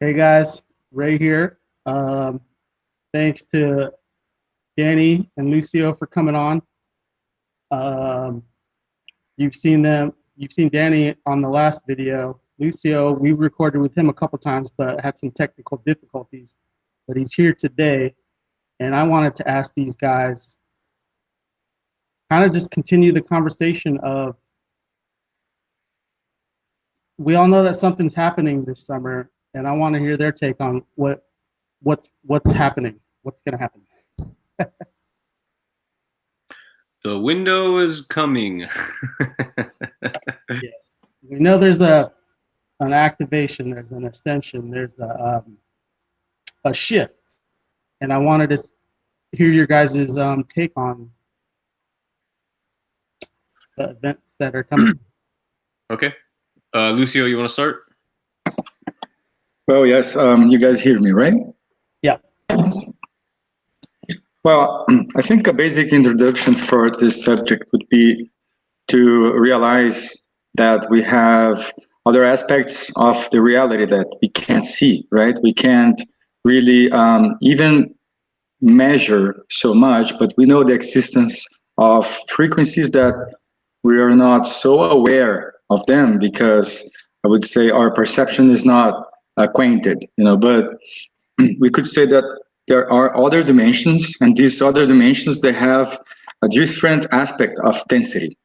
Hey guys, Ray here. Thanks to Danny and Lucio for coming on. Um, you've seen Danny on the last video. Lucio, we recorded with him a couple times, but had some technical difficulties. But he's here today, and I wanted to ask these guys, kind of just continue the conversation of, we all know that something's happening this summer, and I want to hear their take on what's happening, what's going to happen. The window is coming. Yes, we know there's an activation, there's an extension, there's a shift, and I wanted to hear your guys' take on the events that are coming. Okay. Lucio, you want to start? Well, yes, you guys hear me, right? Yeah. Well, I think a basic introduction for this subject would be to realize that we have other aspects of the reality that we can't see, right? We can't really even measure so much, but we know the existence of frequencies that we are not so aware of them because I would say our perception is not acquainted, but we could say that there are other dimensions, and these other dimensions, they have a different aspect of density.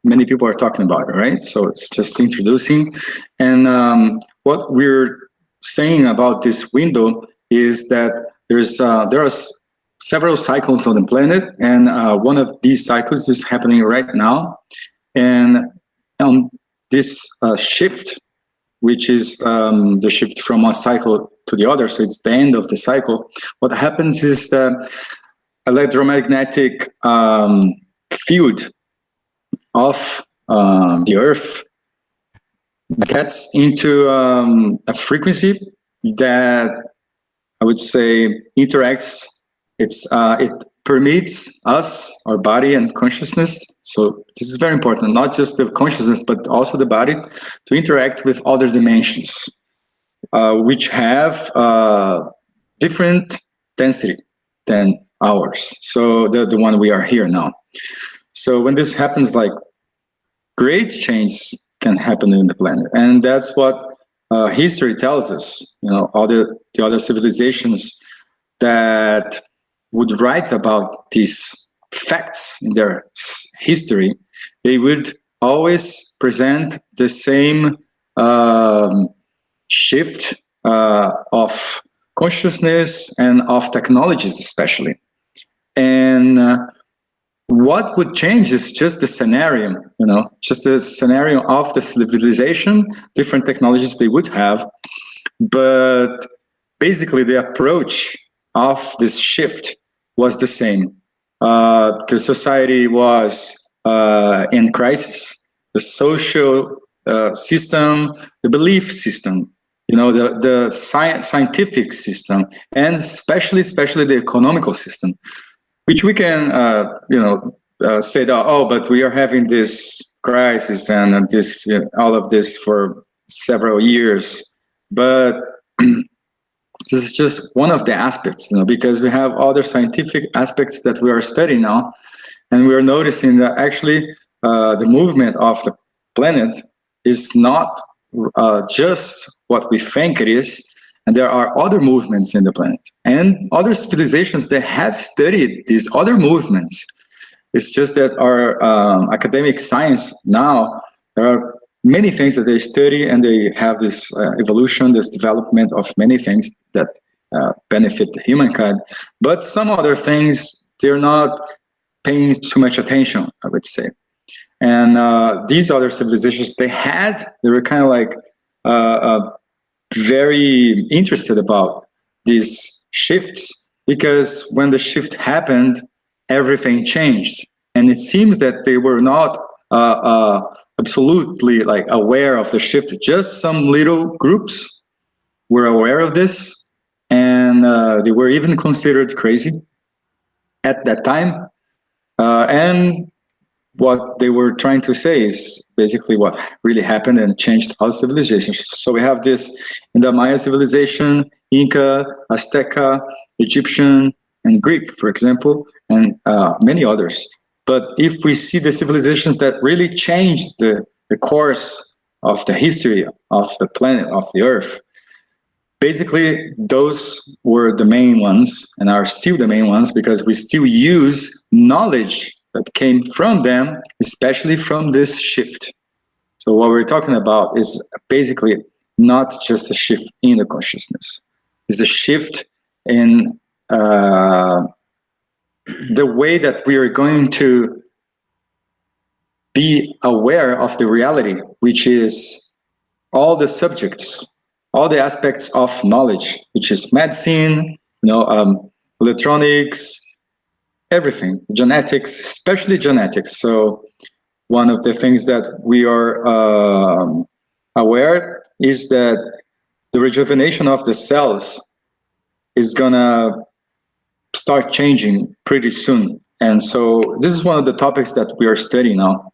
Many people are talking about it, right? So it's just introducing. And what we're saying about this window is that there are several cycles on the planet, and one of these cycles is happening right now. And on this shift, which is the shift from one cycle to the other, so it's the end of the cycle, what happens is that electromagnetic field of the Earth gets into a frequency that I would say interacts. It permits us, our body and consciousness. So this is very important, not just the consciousness, but also the body, to interact with other dimensions, which have different density than ours. So the one we are here now. So when this happens, like great change can happen in the planet, and that's what history tells us. All the other civilizations that would write about these facts in their history, they would always present the same shift of consciousness and of technologies, especially. And what would change is just the scenario, just the scenario of the civilization, different technologies they would have, but basically the approach of this shift was the same. The society was in crisis. The social system, the belief system, the scientific system, and especially the economical system, which we can, say that, but we are having this crisis and this, all of this for several years. But this is just one of the aspects, because we have other scientific aspects that we are studying now, and we are noticing that actually the movement of the planet is not just what we think it is, and there are other movements in the planet and other civilizations that have studied these other movements. It's just that our academic science now, there are many things that they study, and they have this evolution, this development of many things that benefit humankind. But some other things, they're not paying too much attention, I would say. And these other civilizations, they were kind of like very interested about these shifts, because when the shift happened, everything changed. And it seems that they were not absolutely like aware of the shift. Just some little groups were aware of this, and they were even considered crazy at that time. And what they were trying to say is basically what really happened and changed our civilization. So we have this in the Maya civilization, Inca, Azteca, Egyptian, and Greek, for example, and many others. But if we see the civilizations that really changed the course of the history of the planet, of the Earth, basically those were the main ones and are still the main ones because we still use knowledge that came from them, especially from this shift. So what we're talking about is basically not just a shift in the consciousness. It's a shift in the way that we are going to be aware of the reality, which is all the subjects, all the aspects of knowledge, which is medicine, electronics, everything, genetics, especially genetics. So one of the things that we are aware is that the rejuvenation of the cells is gonna start changing pretty soon. And so this is one of the topics that we are studying now.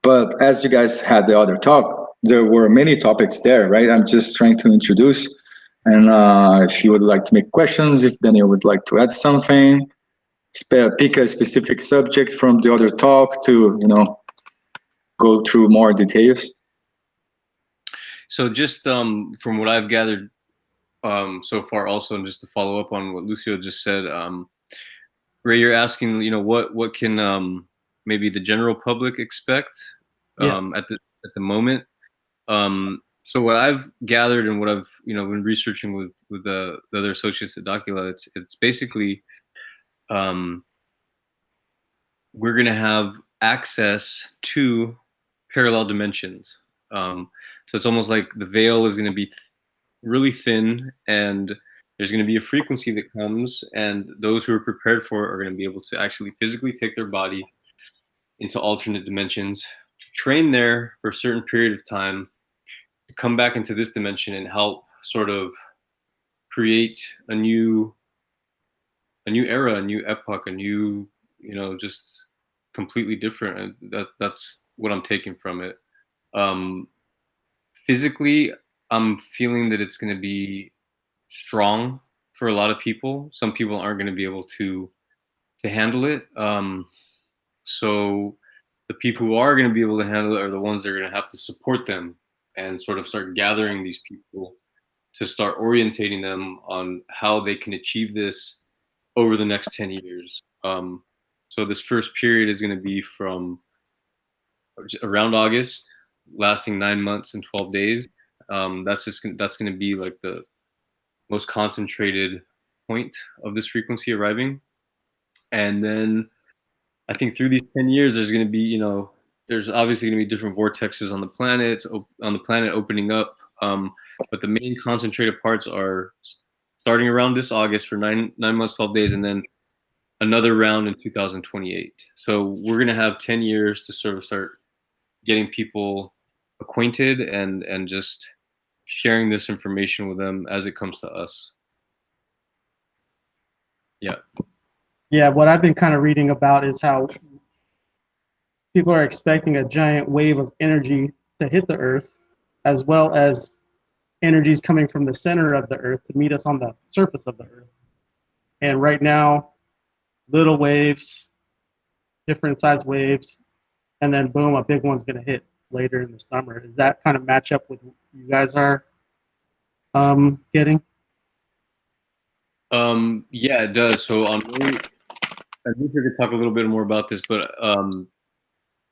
But as you guys had the other talk, there were many topics there, right? I'm just trying to introduce. And if you would like to make questions, if Daniel would like to add something, pick a specific subject from the other talk to, go through more details. So just from what I've gathered so far also, and just to follow up on what Lucio just said, Ray, you're asking, what can maybe the general public expect at the moment. So what I've gathered and what I've been researching with the other associates at Dakila, it's basically we're going to have access to parallel dimensions. So it's almost like the veil is going to be really thin, and there's going to be a frequency that comes, and those who are prepared for it are going to be able to actually physically take their body into alternate dimensions, to train there for a certain period of time, to come back into this dimension and help sort of create a new era, a new epoch, a new, just completely different. That's what I'm taking from it. Physically, I'm feeling that it's going to be strong for a lot of people. Some people aren't going to be able to handle it. So the people who are going to be able to handle it are the ones that are going to have to support them and sort of start gathering these people to start orientating them on how they can achieve this over the next 10 years. So this first period is going to be from around August, lasting 9 months and 12 days. That's going to be like the most concentrated point of this frequency arriving. And then I think through these 10 years, there's going to be, there's obviously going to be different vortexes on the planet opening up. But the main concentrated parts are starting around this August for 9 months, 12 days, and then another round in 2028. So we're going to have 10 years to sort of start getting people acquainted and just sharing this information with them as it comes to us. Yeah. Yeah, what I've been kind of reading about is how people are expecting a giant wave of energy to hit the Earth, as well as energies coming from the center of the Earth to meet us on the surface of the Earth. And right now, little waves, different size waves, and then boom, a big one's going to hit later in the summer. Does that kind of match up with what you guys are getting? Yeah, it does. So I think we could talk a little bit more about this, but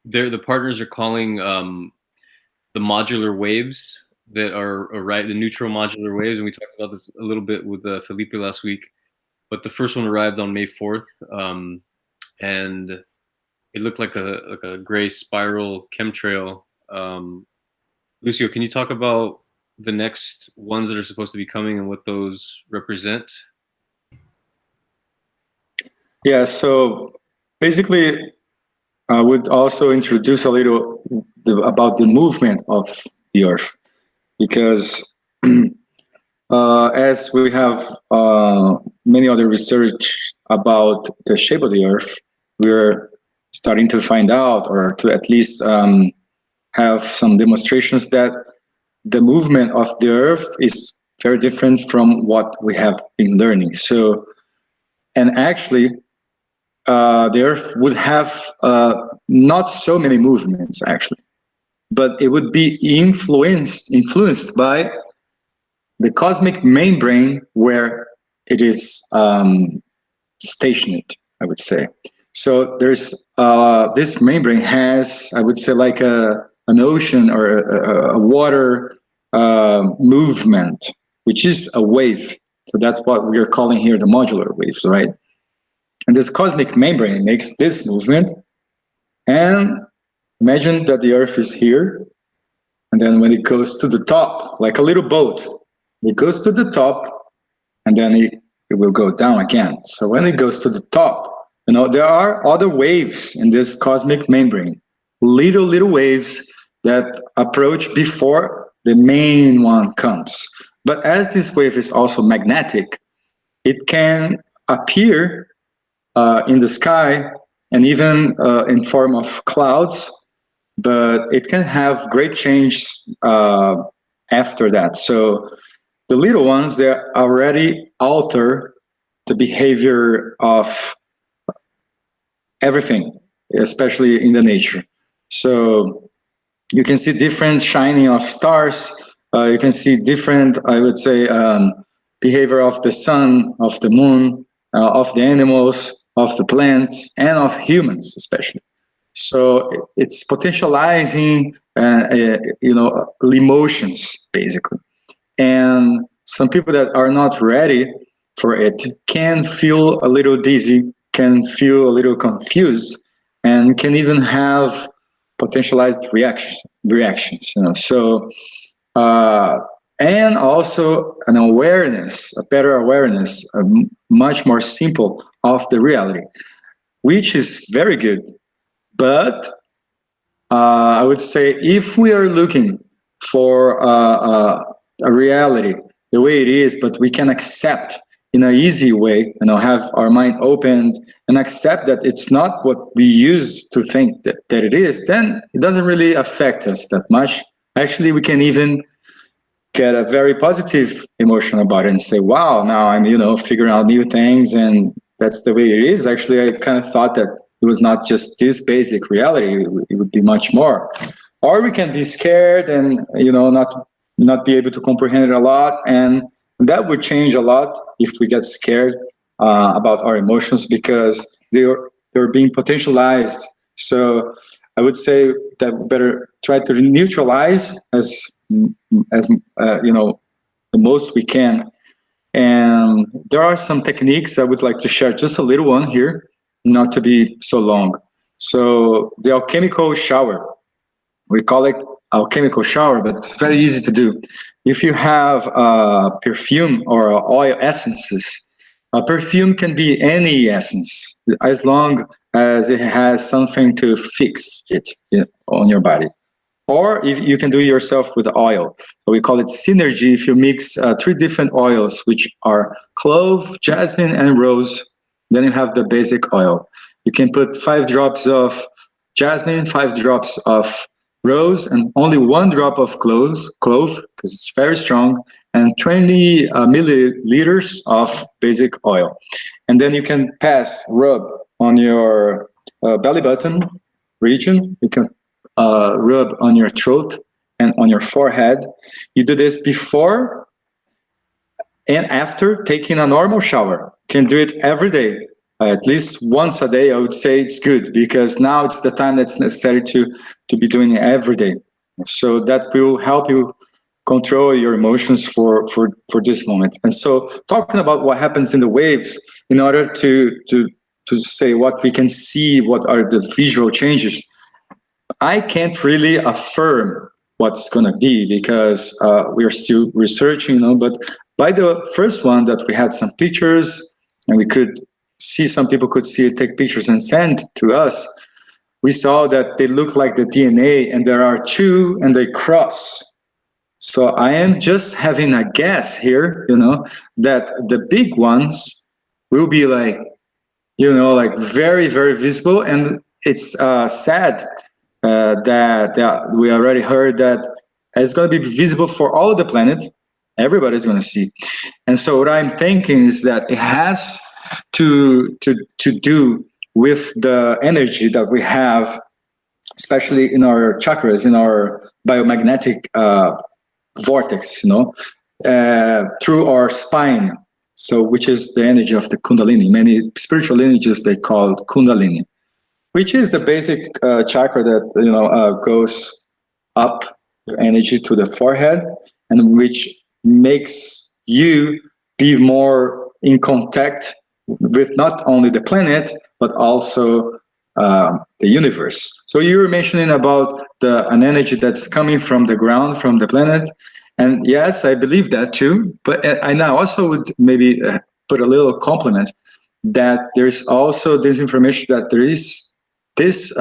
the partners are calling the modular waves that are the neutral modular waves, and we talked about this a little bit with Felipe last week. But the first one arrived on May 4th, and it looked like a gray spiral chemtrail. Lucio, can you talk about the next ones that are supposed to be coming and what those represent? Yeah, so basically, I would also introduce a little about the movement of the Earth, because as we have many other research about the shape of the Earth, we're starting to find out, or to at least have some demonstrations that the movement of the Earth is very different from what we have been learning. So, and actually, the Earth would have not so many movements, actually, but it would be influenced by the cosmic membrane where it is stationed, I would say. So there's this membrane has, I would say, like an ocean or a water movement, which is a wave. So that's what we are calling here the modular waves, right? And this cosmic membrane makes this movement. And imagine that the Earth is here, and then when it goes to the top, like a little boat, it goes to the top, and then it will go down again. So when it goes to the top, there are other waves in this cosmic membrane, little waves that approach before the main one comes. But as this wave is also magnetic, it can appear in the sky and even in form of clouds, but it can have great change after that. So the little ones, they already alter the behavior of everything, especially in the nature. So you can see different shining of stars. You can see different, I would say, behavior of the sun, of the moon, of the animals, of the plants, and of humans, especially. So it's potentializing, emotions, basically. And some people that are not ready for it can feel a little dizzy, can feel a little confused, and can even have potentialized reactions. So and also an awareness, a better awareness, much more simple of the reality, which is very good. But I would say if we are looking for a reality the way it is, but we can accept in an easy way, have our mind opened and accept that it's not what we used to think that it is, then it doesn't really affect us that much. Actually, we can even get a very positive emotion about it and say, wow, now I'm, figuring out new things, and that's the way it is. Actually, I kind of thought that it was not just this basic reality, it would be much more. Or we can be scared and, not be able to comprehend it a lot, and that would change a lot if we get scared about our emotions, because they're being potentialized. So I would say that we better try to neutralize as the most we can. And there are some techniques I would like to share, just a little one here, not to be so long. So the alchemical shower, we call it alchemical shower, but it's very easy to do. If you have perfume or oil essences, a perfume can be any essence, as long as it has something to fix it on your body. Or if you can do it yourself with oil. So we call it synergy if you mix 3 different oils, which are clove, jasmine, and rose. Then you have the basic oil. You can put 5 drops of jasmine, 5 drops of rose, and only 1 drop of clove, because it's very strong, and 20 milliliters of basic oil. And then you can rub on your belly button region. You can rub on your throat and on your forehead. You do this before and after taking a normal shower. You can do it every day. At least once a day, I would say it's good, because now it's the time that's necessary to be doing it every day. So that will help you control your emotions for this moment. And so talking about what happens in the waves, in order to say what we can see, what are the visual changes, I can't really affirm what's going to be, because we are still researching, but by the first one that we had some pictures, and we could see, some people could see it, take pictures and send to us, we saw that they look like the DNA, and there are 2 and they cross. So I am just having a guess here, that the big ones will be like, like very, very visible, and it's sad that we already heard that it's going to be visible for all the planet. Everybody's going to see. And so what I'm thinking is that it has to do with the energy that we have, especially in our chakras, in our biomagnetic vortex, through our spine. So, which is the energy of the Kundalini. Many spiritual lineages they call Kundalini, which is the basic chakra that goes up your energy to the forehead, and which makes you be more in contact with not only the planet but also the universe. So you were mentioning about an energy that's coming from the ground, from the planet, and yes, I believe that too. But I now also would maybe put a little compliment that there's also this information that there is this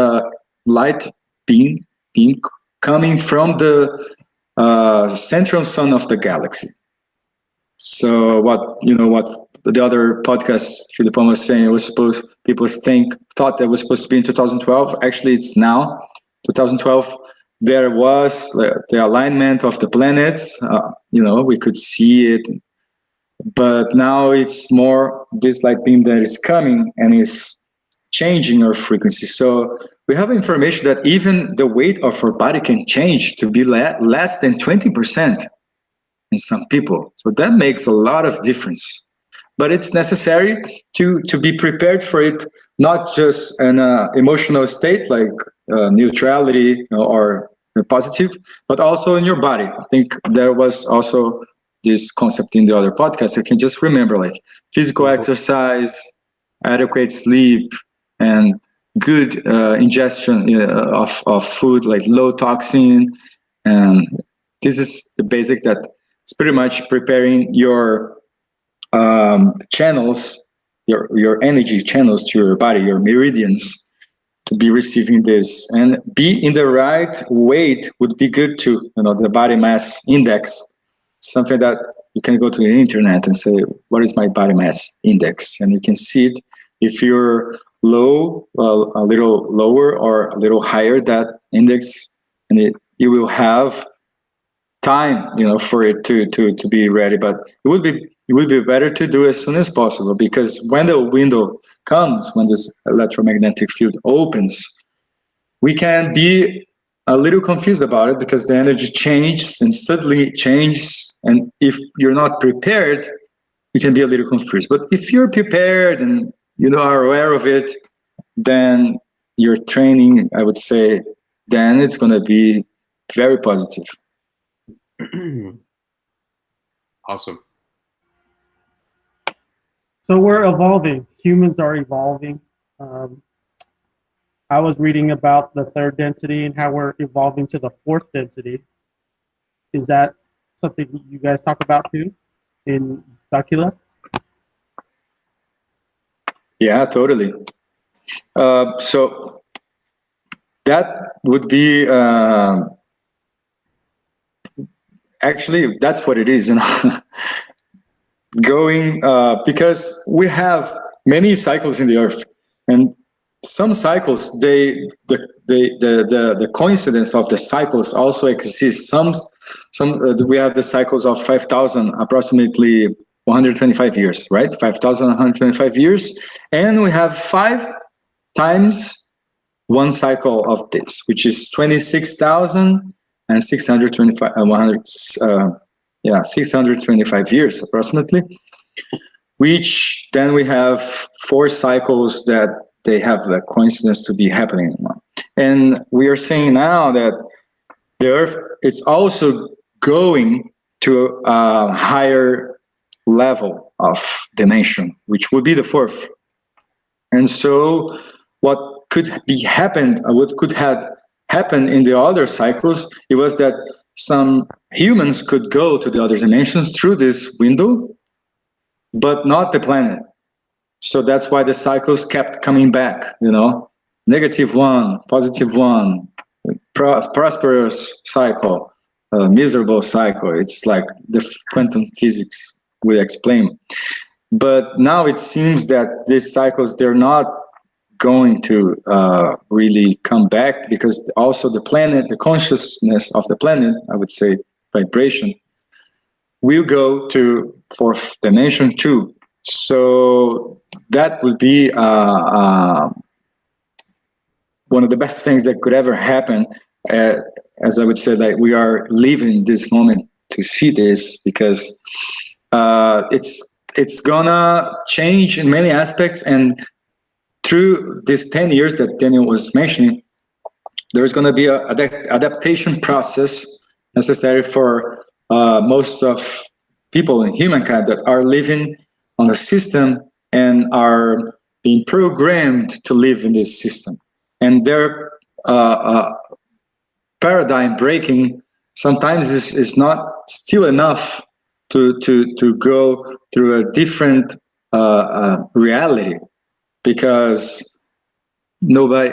light beam coming from the central sun of the galaxy. So what the other podcast Filippo was saying, it was people thought that was supposed to be in 2012. Actually, it's now 2012. There was the alignment of the planets. We could see it, but now it's more this light beam that is coming and is changing our frequency. So we have information that even the weight of our body can change to be less than 20% in some people. So that makes a lot of difference. But it's necessary to be prepared for it, not just an emotional state like neutrality or positive, but also in your body. I think there was also this concept in the other podcast. I can just remember, like physical exercise, adequate sleep, and good ingestion of food, like low toxin. And this is the basic that it's pretty much preparing your channels, your energy channels to your body, your meridians, to be receiving this. And be in the right weight would be good too. The body mass index, something that you can go to the internet and say, what is my body mass index? And you can see it. If you're low, well, a little lower or a little higher, that index, and you will have time, for it to be ready. But it would be better to do as soon as possible, because when the window comes, when this electromagnetic field opens, we can be a little confused about it because the energy changes and suddenly changes. And if you're not prepared, you can be a little confused. But if you're prepared and you are aware of it, then your training, I would say, then it's going to be very positive. Awesome. So we're evolving. Humans are evolving. I was reading about the third density and how we're evolving to the fourth density. Is that something you guys talk about too in Dakila? Yeah, totally. So that would be actually, that's what it is, going because we have many cycles in the earth, and some cycles the coincidence of the cycles also exists. Some we have the cycles of 5,000, approximately 125 years, right? 5,125 years, and we have 5 times one cycle of this, which is 26,625 625 years approximately, which then we have 4 cycles that they have the coincidence to be happening. And we are saying now that the Earth is also going to a higher level of dimension, which would be the 4th. And so what could have happened in the other cycles, it was that some humans could go to the other dimensions through this window, but not the planet. So that's why the cycles kept coming back, -1, +1, prosperous cycle, miserable cycle. It's like the quantum physics will explain. But now it seems that these cycles, they're not going to really come back, because also the planet, the consciousness of the planet, I would say vibration, will go to fourth dimension too. So that would be one of the best things that could ever happen. As I would say, like, we are living this moment to see this, because it's gonna change in many aspects. And through these 10 years that Daniel was mentioning, there's gonna be a adaptation process necessary for most of people in humankind that are living on the system and are being programmed to live in this system. And their paradigm breaking sometimes is not still enough to go through a different reality, because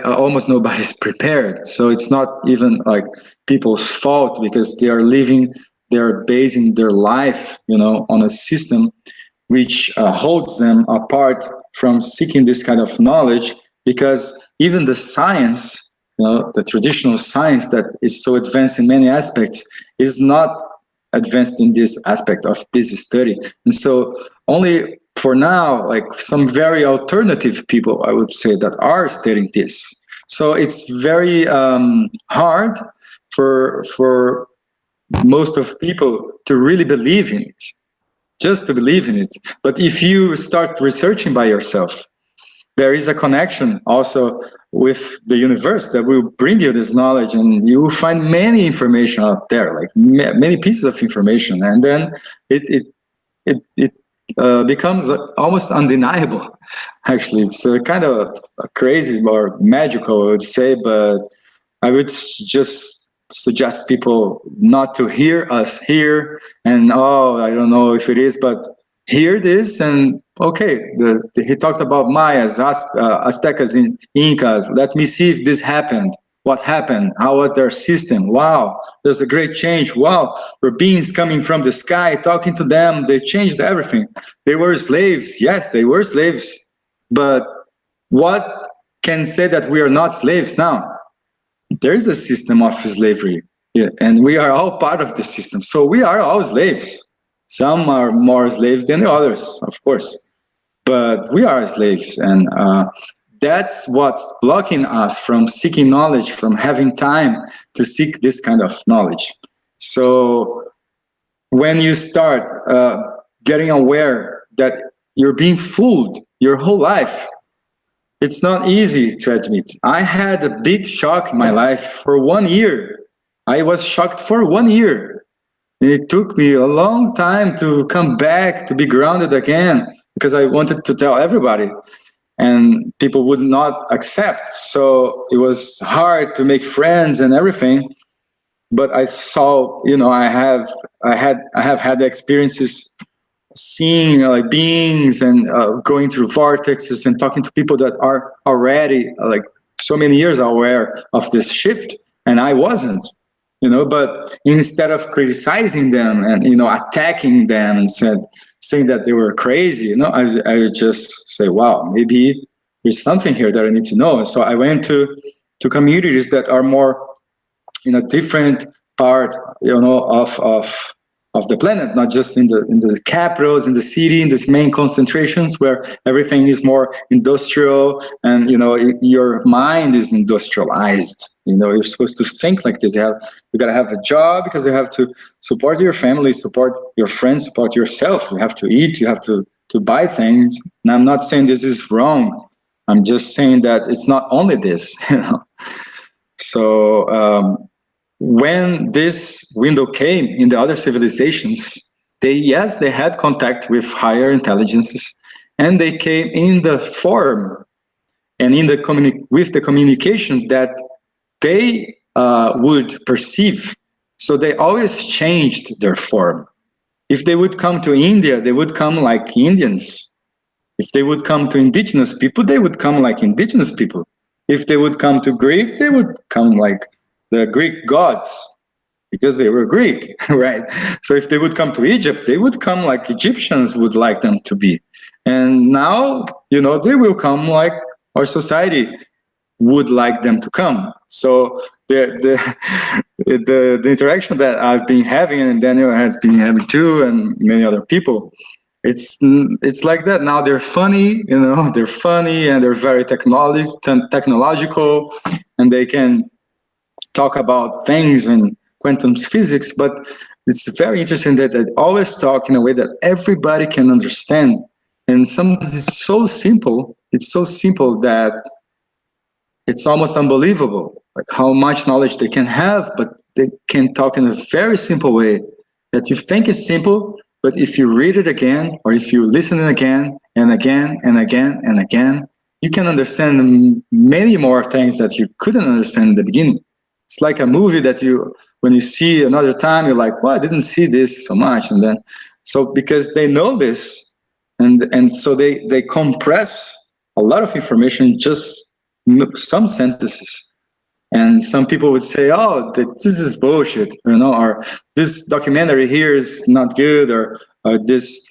almost nobody is prepared. So it's not even like people's fault, because they're basing their life, on a system which holds them apart from seeking this kind of knowledge. Because even the science, the traditional science that is so advanced in many aspects, is not advanced in this aspect of this study. And so only for now, like some very alternative people, I would say, that are studying this. So it's very hard for most of people to really believe in it, just to believe in it. But if you start researching by yourself, there is a connection also with the universe that will bring you this knowledge, and you will find many information out there, like many pieces of information, and then it becomes almost undeniable. Actually, it's kind of crazy or magical, I would say, but I would just suggest people not to hear us here and, I don't know if it is, but hear this and okay, he talked about Mayas, Aztecas, Incas. Let me see if this happened. What happened? How was their system? Wow, there's a great change. Wow, there were beings coming from the sky, talking to them. They changed everything. They were slaves. Yes, they were slaves. But what can say that we are not slaves now? There is a system of slavery, and we are all part of the system. So we are all slaves. Some are more slaves than the others, of course, but we are slaves, and that's what's blocking us from seeking knowledge, from having time to seek this kind of knowledge. So when you start getting aware that you're being fooled your whole life, it's not easy to admit. I had a big shock in my life for 1 year. I was shocked for 1 year. It took me a long time to come back, to be grounded again, because I wanted to tell everybody, and people would not accept. So it was hard to make friends and everything. But I saw, I have had experiences seeing like beings and going through vortexes and talking to people that are already like so many years aware of this shift, and I wasn't. But instead of criticizing them and, attacking them and saying that they were crazy, I would just say, wow, maybe there's something here that I need to know. And so I went to communities that are more in a different part, of the planet, not just in the capitals, in the city, in these main concentrations where everything is more industrial and, your mind is industrialized. You're supposed to think like this. You got to have a job because you have to support your family, support your friends, support yourself. You have to eat, you have to buy things. And I'm not saying this is wrong. I'm just saying that it's not only this, So when this window came in the other civilizations, they had contact with higher intelligences, and they came in the form and with the communication that they would perceive. So they always changed their form. If they would come to India, they would come like Indians. If they would come to indigenous people, they would come like indigenous people. If they would come to Greek, they would come like the Greek gods, because they were Greek, right? So if they would come to Egypt, they would come like Egyptians would like them to be. And now, they will come like our society would like them to come. So the the interaction that I've been having, and Daniel has been having too, and many other people, it's like that. Now they're funny, they're funny, and they're very technological, and they can talk about things in quantum physics. But it's very interesting that they always talk in a way that everybody can understand, and sometimes it's so simple. It's so simple that it's almost unbelievable, like how much knowledge they can have, but they can talk in a very simple way that you think is simple, but if you read it again, or if you listen again and again and again and again, you can understand many more things that you couldn't understand in the beginning. It's like a movie that when you see another time, you're like, well, I didn't see this so much. And then, so because they know this, and so they compress a lot of information, just some sentences. And some people would say, oh, this is bullshit, or this documentary here is not good, or this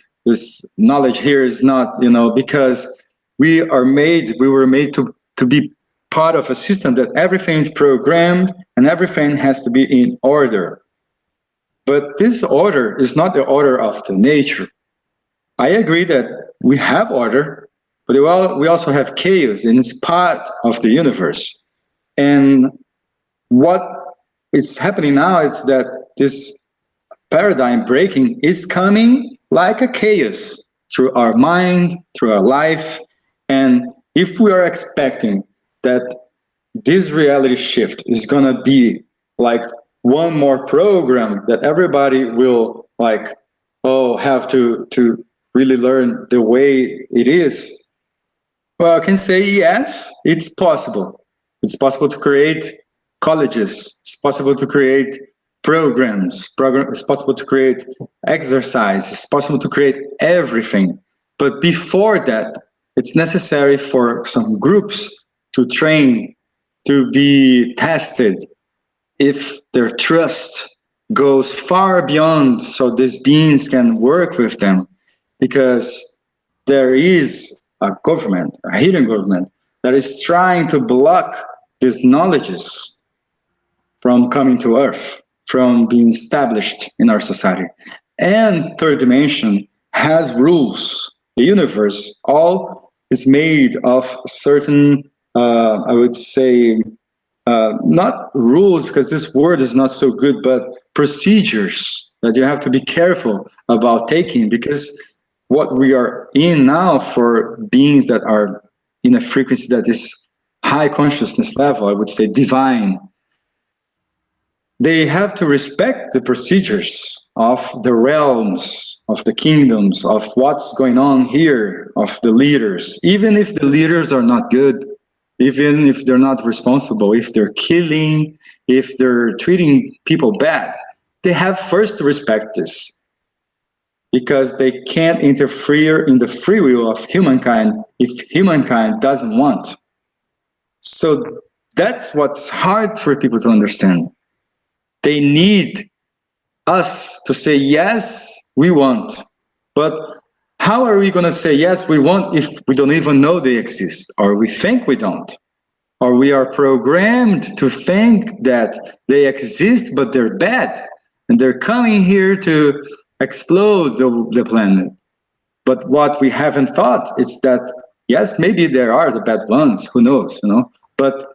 knowledge here is not, because we were made to be part of a system that everything is programmed and everything has to be in order. But this order is not the order of the nature. I agree that we have order, but we also have chaos, and it's part of the universe. And what is happening now is that this paradigm breaking is coming like a chaos through our mind, through our life. And if we are expecting that this reality shift is going to be like one more program that everybody will have to really learn the way it is, well, I can say yes, it's possible. It's possible to create colleges. It's possible to create programs. It's possible to create exercise. It's possible to create everything. But before that, it's necessary for some groups to train, to be tested, if their trust goes far beyond so these beings can work with them. Because there is a government, a hidden government, that is trying to block these knowledges from coming to Earth, from being established in our society. And third dimension has rules. The universe all is made of certain, I would say, not rules, because this word is not so good, but procedures that you have to be careful about taking, because what we are in now for beings that are in a frequency that is high consciousness level, I would say divine, they have to respect the procedures of the realms, of the kingdoms, of what's going on here, of the leaders, even if the leaders are not good, even if they're not responsible, if they're killing, if they're treating people bad, they have first to respect this, because they can't interfere in the free will of humankind if humankind doesn't want. So that's what's hard for people to understand. They need us to say, yes, we want. But how are we going to say, yes, we want, if we don't even know they exist, or we think we don't? Or we are programmed to think that they exist, but they're bad, and they're coming here to explode the planet. But what we haven't thought is that, yes, maybe there are the bad ones, who knows, but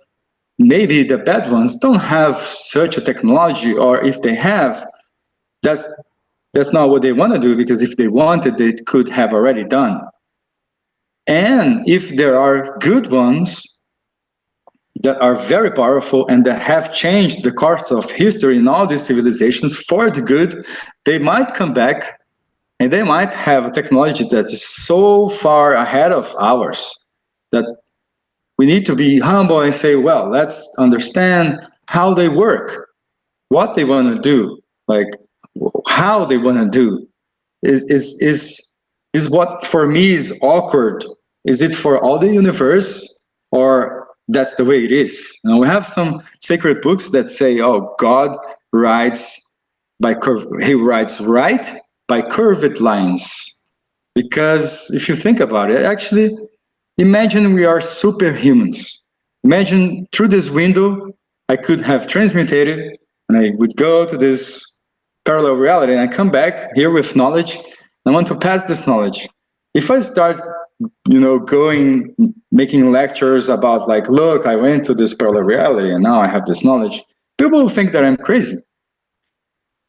maybe the bad ones don't have such a technology, or if they have, that's not what they want to do, because if they wanted, they could have already done. And if there are good ones that are very powerful and that have changed the course of history in all these civilizations for the good, they might come back and they might have a technology that is so far ahead of ours that we need to be humble and say, well, let's understand how they work, what they want to do, like how they want to do. Is what for me is awkward. Is it for all the universe, or that's the way it is? We have some sacred books that say, oh, God writes he writes right by curved lines. Because if you think about it, actually, Imagine we are superhumans. Imagine through this window, I could have transmitted and I would go to this parallel reality and I come back here with knowledge. I want to pass this knowledge. If I start, going, making lectures about like, look, I went to this parallel reality and now I have this knowledge, people will think that I'm crazy.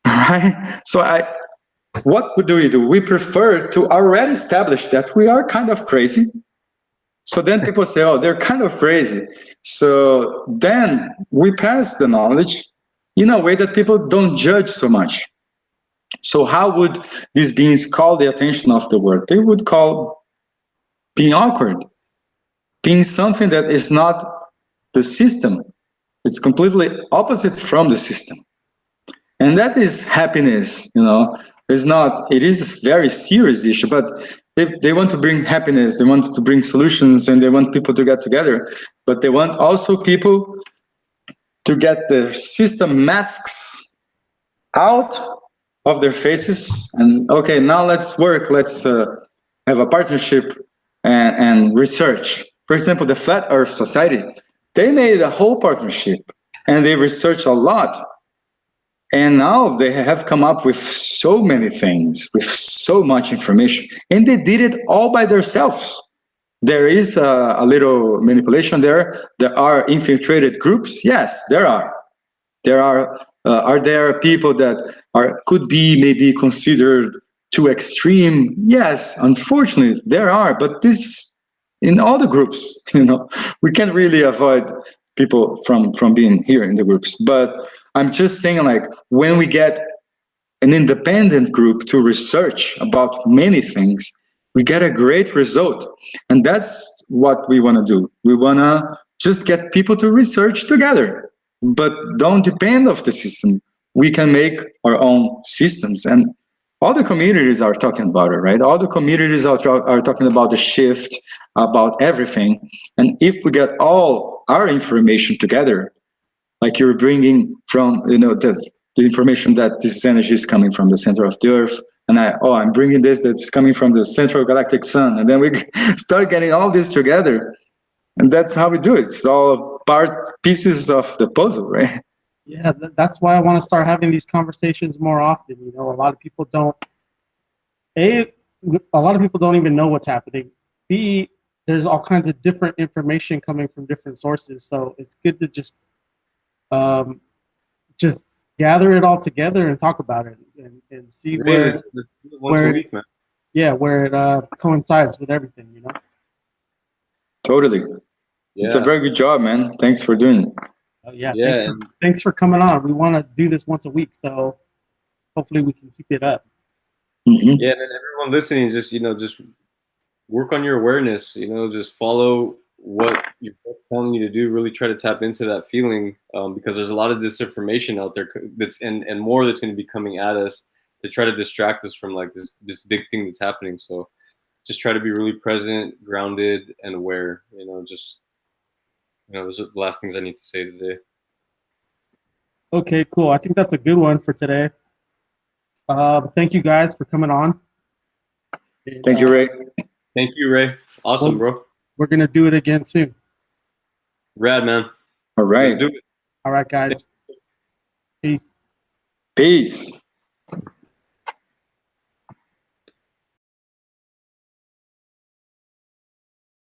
Right? So what do we do? We prefer to already establish that we are kind of crazy. So then people say, oh, they're kind of crazy. So then we pass the knowledge in a way that people don't judge so much. So how would these beings call the attention of the world? They would call being awkward, being something that is not the system. It's completely opposite from the system. And that is happiness, It's not, it is a very serious issue, but they want to bring happiness, they want to bring solutions, and they want people to get together, but they want also people to get the system masks out of their faces, and okay, now let's work, let's have a partnership and research. For example, the Flat Earth Society, they made a whole partnership, and they researched a lot. And now they have come up with so many things, with so much information, and they did it all by themselves. There is a little manipulation there. There are infiltrated groups. Yes, there are. Are there people that could be maybe considered too extreme? Yes, unfortunately, there are. But this, in all the groups, we can't really avoid people from being here in the groups. But I'm just saying, like, when we get an independent group to research about many things, we get a great result. And that's what we want to do. We want to just get people to research together, but don't depend on the system. We can make our own systems. And all the communities are talking about it, right? All the communities are talking about the shift, about everything. And if we get all our information together, like you're bringing from, the information that this energy is coming from the center of the earth, and I'm bringing this that's coming from the central galactic sun, and then we start getting all this together, and that's how we do it. It's all pieces of the puzzle, right? Yeah, that's why I want to start having these conversations more often. A lot of people don't. A lot of people don't even know what's happening. B, there's all kinds of different information coming from different sources, so it's good to just gather it all together and talk about it and see where it coincides with everything, Totally. Yeah. It's a very good job, man. Thanks for doing it. Thanks for coming on. We want to do this once a week, so hopefully we can keep it up. Mm-hmm. Yeah, and everyone listening, just just work on your awareness. Just follow what your gut's telling you to do. Really try to tap into that feeling, because there's a lot of disinformation out there that's and more that's going to be coming at us to try to distract us from like this big thing that's happening. So just try to be really present, grounded, and aware. Those are the last things I need to say today. Okay, cool. I think that's a good one for today. Thank you guys for coming on. Thank you, Ray. Thank you, Ray. Awesome, bro. We're going to do it again soon. Rad, man. All right. Let's do it. All right, guys. Peace. Peace.